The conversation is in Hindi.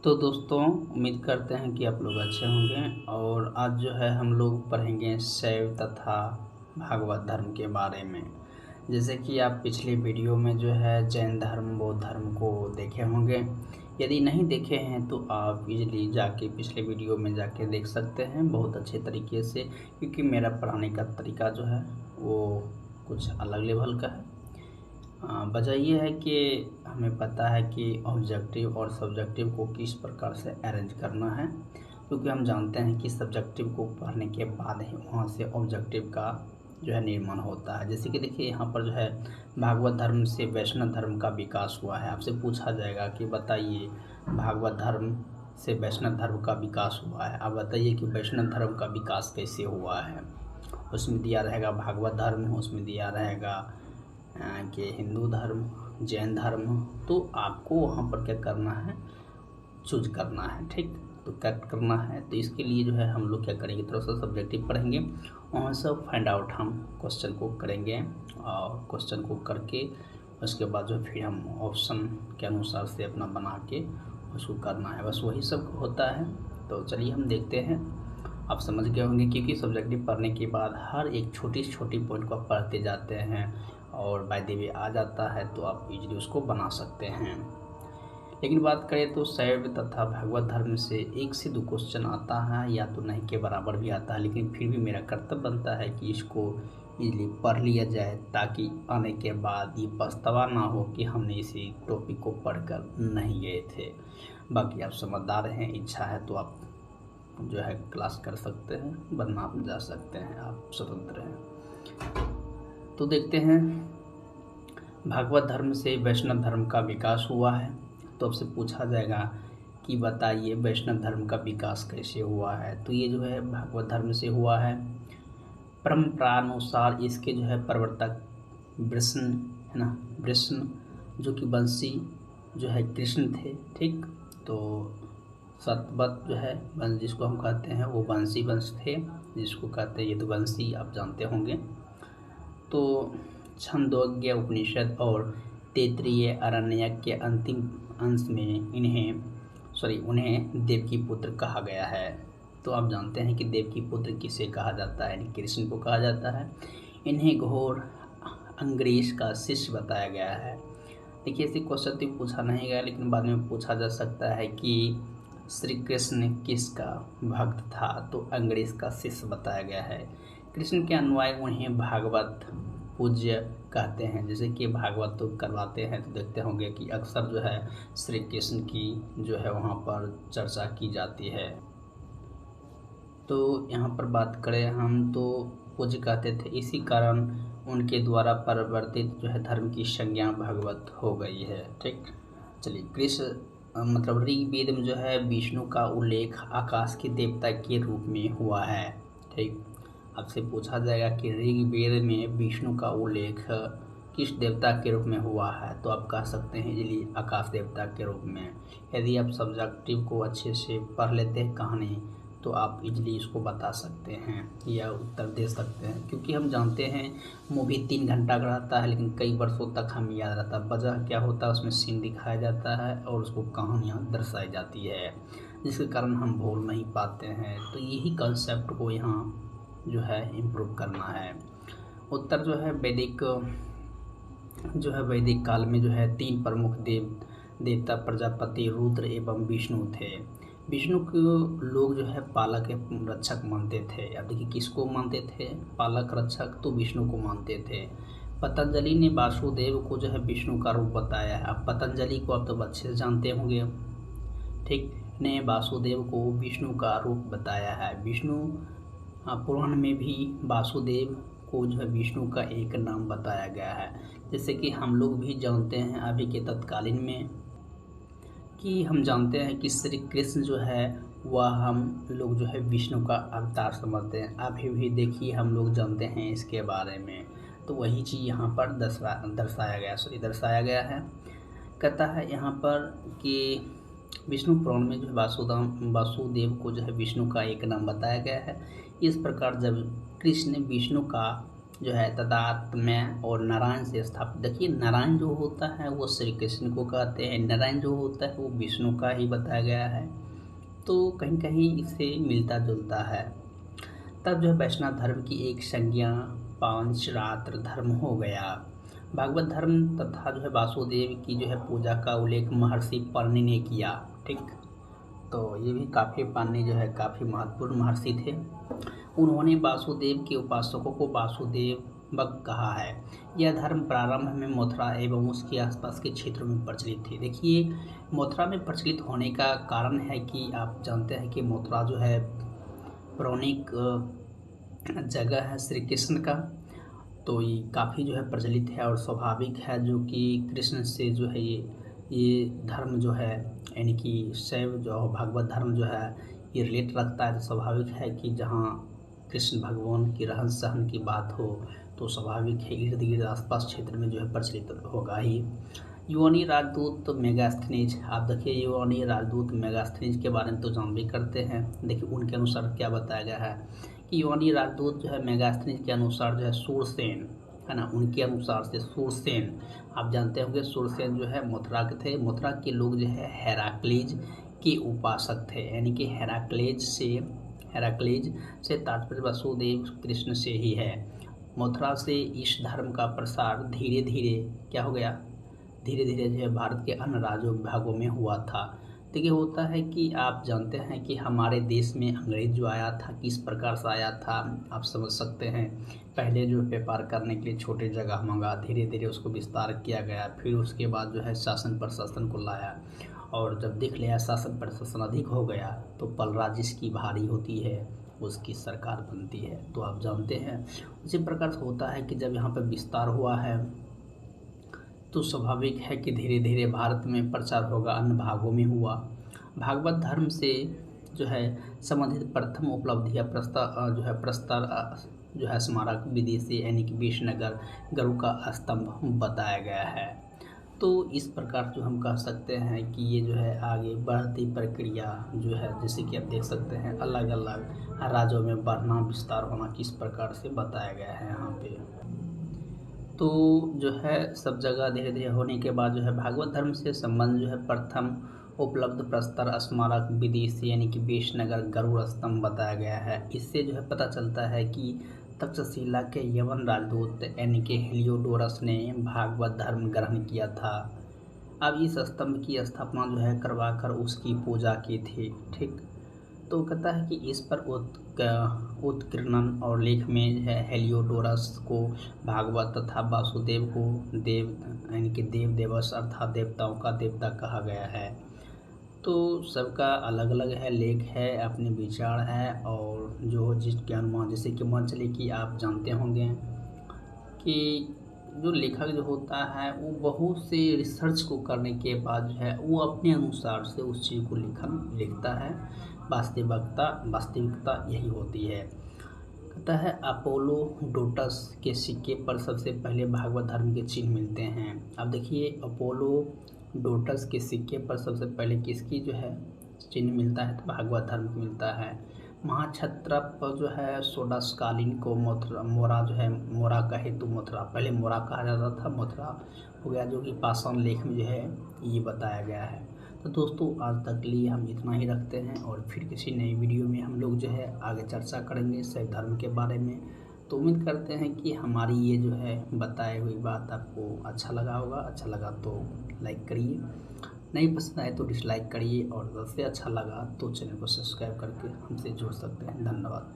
तो दोस्तों, उम्मीद करते हैं कि आप लोग अच्छे होंगे। और आज जो है हम लोग पढ़ेंगे शैव तथा भागवत धर्म के बारे में। जैसे कि आप पिछले वीडियो में जो है जैन धर्म बौद्ध धर्म को देखे होंगे। यदि नहीं देखे हैं तो आप इजली जाके पिछले वीडियो में जाके देख सकते हैं बहुत अच्छे तरीके से, क्योंकि मेरा पढ़ाने का तरीका जो है वो कुछ अलग लेवल का है। वजह ये है कि हमें पता है कि ऑब्जेक्टिव और सब्जेक्टिव को किस प्रकार से अरेंज करना है, क्योंकि हम जानते हैं कि सब्जेक्टिव को पढ़ने के बाद ही वहाँ से ऑब्जेक्टिव का जो है निर्माण होता है। जैसे कि देखिए यहाँ पर जो है भागवत धर्म से वैष्णव धर्म का विकास हुआ है। आपसे पूछा जाएगा कि बताइए भागवत धर्म से वैष्णव धर्म का विकास हुआ है, आप बताइए कि वैष्णव धर्म का विकास कैसे हुआ है। उसमें दिया रहेगा भागवत धर्म, उसमें दिया रहेगा कि हिंदू धर्म, जैन धर्म। तो आपको वहाँ पर क्या करना है, चूज करना है। ठीक, तो क्या करना है, तो इसके लिए जो है हम लोग क्या करेंगे, थोड़ा सा सब्जेक्टिव पढ़ेंगे, वहाँ से फाइंड आउट हम क्वेश्चन को करेंगे। और क्वेश्चन को करके उसके बाद जो फिर हम ऑप्शन के अनुसार से अपना बना के उसको करना है, बस वही सब होता है। तो चलिए हम देखते हैं। आप समझ गए होंगे, क्योंकि सब्जेक्टिव पढ़ने के बाद हर एक छोटी छोटी पॉइंट को आप पढ़ते जाते हैं और बाय द वे आ जाता है, तो आप इजीली उसको बना सकते हैं। लेकिन बात करें तो शैव तथा भागवत धर्म से 1 से 2 क्वेश्चन आता है, या तो नहीं के बराबर भी आता है, लेकिन फिर भी मेरा कर्तव्य बनता है कि इसको इजीली पढ़ लिया जाए, ताकि आने के बाद ये पछतावा ना हो कि हमने इसी टॉपिक को पढ़कर नहीं गए थे। बाकी आप समझदार हैं, इच्छा है तो आप जो है क्लास कर सकते हैं, वरना आप जा सकते हैं, आप स्वतंत्र हैं। तो देखते हैं, भागवत धर्म से वैष्णव धर्म का विकास हुआ है। तो आपसे पूछा जाएगा कि बताइए वैष्णव धर्म का विकास कैसे हुआ है। तो ये जो है भागवत धर्म से हुआ है। परंपरानुसार इसके जो है प्रवर्तक विष्णु है ना, विष्णु जो कि वंशी जो है कृष्ण थे। ठीक, तो सतवत जो है वंश जिसको हम कहते हैं वो वंशी वंश थे, जिसको कहते हैं यदुवंशी, आप जानते होंगे। तो छंदोग्य उपनिषद और तैत्तिरीय आरण्यक के अंतिम अंश में उन्हें देवकी पुत्र कहा गया है। तो आप जानते हैं कि देवकी पुत्र किसे कहा जाता है, यानी कृष्ण को कहा जाता है। इन्हें घोर अंग्रेज का शिष्य बताया गया है। देखिए, ऐसे क्वेश्चन तो पूछा नहीं गया, लेकिन बाद में पूछा जा सकता है कि श्री कृष्ण किसका भक्त था, तो अंग्रेज का शिष्य बताया गया है। कृष्ण के अनुयायी उन्हें भागवत पूज्य कहते हैं। जैसे कि भागवत तो करवाते हैं, तो देखते होंगे कि अक्सर जो है श्री कृष्ण की जो है वहाँ पर चर्चा की जाती है। तो यहाँ पर बात करें हम, तो पूज्य कहते थे, इसी कारण उनके द्वारा परिवर्तित जो है धर्म की संज्ञा भागवत हो गई है। ठीक, चलिए, कृष्ण मतलब ऋग्वेद में जो है विष्णु का उल्लेख आकाश के देवता के रूप में हुआ है। ठीक, आपसे पूछा जाएगा कि ऋग्वेद में विष्णु का उल्लेख किस देवता के रूप में हुआ है, तो आप कह सकते हैं इजली आकाश देवता के रूप में। यदि आप सब्जेक्टिव को अच्छे से पढ़ लेते हैं कहानी, तो आप इजली इसको बता सकते हैं या उत्तर दे सकते हैं, क्योंकि हम जानते हैं मूवी 3 घंटा का रहता है, लेकिन कई वर्षों तक हमें याद रहता है। वजह क्या होता है, उसमें सीन दिखाया जाता है और उसको कहानियाँ दर्शाई जाती है, जिसके कारण हम भूल नहीं पाते हैं। तो यही कंसेप्ट को यहाँ जो है इम्प्रूव करना है। उत्तर जो है वैदिक काल में जो है 3 प्रमुख देवता प्रजापति, रुद्र एवं विष्णु थे। विष्णु को लोग जो है पालक एवं रक्षक मानते थे। अब देखिए किसको मानते थे, पालक रक्षक, तो विष्णु को मानते थे। पतंजलि ने वासुदेव को जो है विष्णु का रूप बताया है। अब पतंजलि को आप तो अच्छे से जानते होंगे। ठीक, ने वासुदेव को विष्णु का रूप बताया है। विष्णु पुराण में भी वासुदेव को जो है विष्णु का एक नाम बताया गया है। जैसे कि हम लोग भी जानते हैं अभी के तत्कालीन में कि हम जानते हैं कि श्री कृष्ण जो है वह हम लोग जो है विष्णु का अवतार समझते हैं। अभी भी देखिए हम लोग जानते हैं इसके बारे में। तो वही चीज़ यहाँ पर दर्शाया गया है। कहता है यहाँ पर कि विष्णु पुराण में जो है वासुदेव को जो है विष्णु का एक नाम बताया गया है। इस प्रकार जब कृष्ण विष्णु का जो है तदात्म्य और नारायण से स्थापित। देखिए नारायण जो होता है वो श्री कृष्ण को कहते हैं, नारायण जो होता है वो विष्णु का ही बताया गया है, तो कहीं कहीं इससे मिलता जुलता है। तब जो है वैष्णव धर्म की एक संज्ञा पांचरात्र धर्म हो गया। भागवत धर्म तथा जो है वासुदेव की जो है पूजा का उल्लेख महर्षि पाणिनि ने किया। ठीक, तो ये भी काफ़ी पाणिनि जो है काफ़ी महत्वपूर्ण महर्षि थे। उन्होंने वासुदेव के उपासकों को वासुदेवक कहा है। यह धर्म प्रारंभ में मथुरा एवं उसके आसपास के क्षेत्रों में प्रचलित थे। देखिए मथुरा में प्रचलित होने का कारण है कि आप जानते हैं कि मथुरा जो है पौराणिक जगह है श्री कृष्ण का, तो ये काफ़ी जो है प्रचलित है और स्वाभाविक है, जो कि कृष्ण से जो है ये धर्म जो है यानी कि शैव जो भागवत धर्म जो है ये रिलेट रखता है। तो स्वाभाविक है कि जहाँ कृष्ण भगवान की रहन सहन की बात हो तो स्वाभाविक है इर्द गिर्द आसपास क्षेत्र में जो है प्रचलित होगा ही। योनी राजदूत मेगास्थनीज, आप देखिए योनी राजदूत मेगास्थनीज के बारे में तो जान भी करते हैं। देखिए उनके अनुसार क्या बताया गया है कि योनी राजदूत जो है मेगास्थनीज के अनुसार जो है सूरसेन है ना, उनके अनुसार से सूरसेन, आप जानते होंगे सूरसेन जो है मथुरा के थे। मथुरा के लोग जो है हेराक्लीज के उपासक थे, यानी कि हेराक्लीज से तात्पर्य वासुदेव कृष्ण से ही है। मथुरा से इस धर्म का प्रसार धीरे धीरे क्या हो गया, धीरे धीरे जो है भारत के अन्य राज्यों भागों में हुआ था। देखिए होता है कि आप जानते हैं कि हमारे देश में अंग्रेज जो आया था किस प्रकार से आया था, आप समझ सकते हैं। पहले जो व्यापार करने के लिए छोटे जगह मंगा, धीरे धीरे उसको विस्तार किया गया, फिर उसके बाद जो है शासन प्रशासन को लाया, और जब देख लिया शासन प्रशासन अधिक हो गया तो पलरा जिसकी भारी होती है उसकी सरकार बनती है, तो आप जानते हैं उसी प्रकार से होता है कि जब यहाँ पर विस्तार हुआ है तो स्वाभाविक है कि धीरे धीरे भारत में प्रचार होगा, अन्य भागों में हुआ। भागवत धर्म से जो है संबंधित प्रथम उपलब्धियाँ प्रस्तर जो है स्मारक विधि से यानी कि विष्णुनगर गरुड़ का स्तंभ बताया गया है। तो इस प्रकार जो हम कह सकते हैं कि ये जो है आगे बढ़ती प्रक्रिया जो है, जैसे कि आप देख सकते हैं अलग अलग राज्यों में बढ़ना विस्तार होना किस प्रकार से बताया गया है यहाँ पे। तो जो है सब जगह धीरे धीरे होने के बाद जो है भागवत धर्म से संबंध जो है प्रथम उपलब्ध प्रस्तर स्मारक विधि से यानी कि विष्णुनगर गरुड़ स्तंभ बताया गया है। इससे जो है पता चलता है कि तक्षशिला के यवन राजदूत यानी कि हेलियोडोरस ने भागवत धर्म ग्रहण किया था। अब इस स्तंभ की स्थापना जो है करवाकर उसकी पूजा की थी। ठीक, तो कहता है कि इस पर उत्कीर्णन और लेख में है हेलियोडोरस को भागवत तथा वासुदेव को देव यानी कि देव देवस अर्थात देवताओं का देवता कहा गया है। तो सबका अलग अलग है, लेख है, अपने विचार है, और जो जिसके अनुमान जैसे कि मान चलिए कि आप जानते होंगे कि जो लेखक जो होता है वो बहुत से रिसर्च को करने के बाद जो है वो अपने अनुसार से उस चीज़ को लिखता है। वास्तविकता यही होती है। कहता है अपोलोडोटस के सिक्के पर सबसे पहले भागवत धर्म के चिन्ह मिलते हैं। अब देखिए अपोलोडोटस के सिक्के पर सबसे पहले किसकी जो है चिन्ह मिलता है, तो भागवत धर्म की मिलता है। महाक्षत्रप जो है सोडासकालीन को मोरा जो है मोरा का हेतु मथुरा, पहले मोरा कहा जाता था, मथुरा हो गया, जो कि पाषाण लेख में जो है ये बताया गया है। तो दोस्तों आज तक के लिए हम इतना ही रखते हैं, और फिर किसी नई वीडियो में हम लोग जो है आगे चर्चा करेंगे शैव धर्म के बारे में। तो उम्मीद करते हैं कि हमारी ये जो है बताई हुई बात आपको अच्छा लगा होगा। अच्छा लगा तो लाइक करिए, नहीं पसंद आए तो डिसलाइक करिए, और सबसे अच्छा लगा तो चैनल को सब्सक्राइब करके हमसे जुड़ सकते हैं। धन्यवाद।